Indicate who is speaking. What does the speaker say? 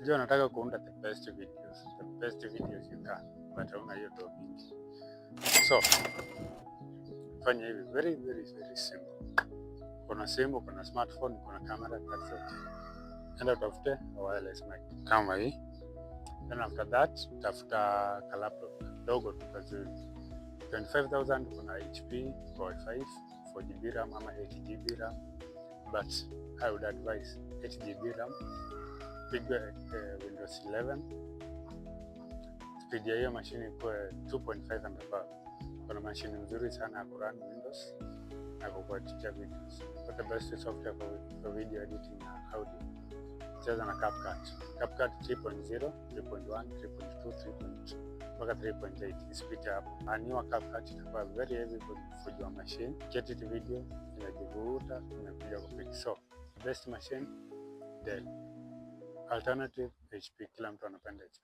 Speaker 1: Unajua nataka kuunda the best videos you can, but hauna hiyo dogo mingi. So fanya hivi very simple. Kuna simu, kuna smartphone, kuna camera, that's it. Enda utafute a wireless mic kama hii. Then after that tafuta ka laptop dogo tu kazuri. 25,000 kuna HP Core i5 4GB RAM ama 8GB RAM, but I would advise 8GB RAM. Piga Windows 11. Speed ya hiyo machine ikuwe 2.5 and above. Kuna machine nzuri sana ya kurun Windows na kukuachia videos. What the best software for video editing na audio? Cheza na CapCut 3.0, 3.1, 3.2, 3.2 mpaka 3.8. Speed hapo. Aniwa CapCut itakuwa very heavy for your machine. Edit video inajivuta inakuja kupiga. So best machine Dell. Alternative HP, kila mtu anapenda HP.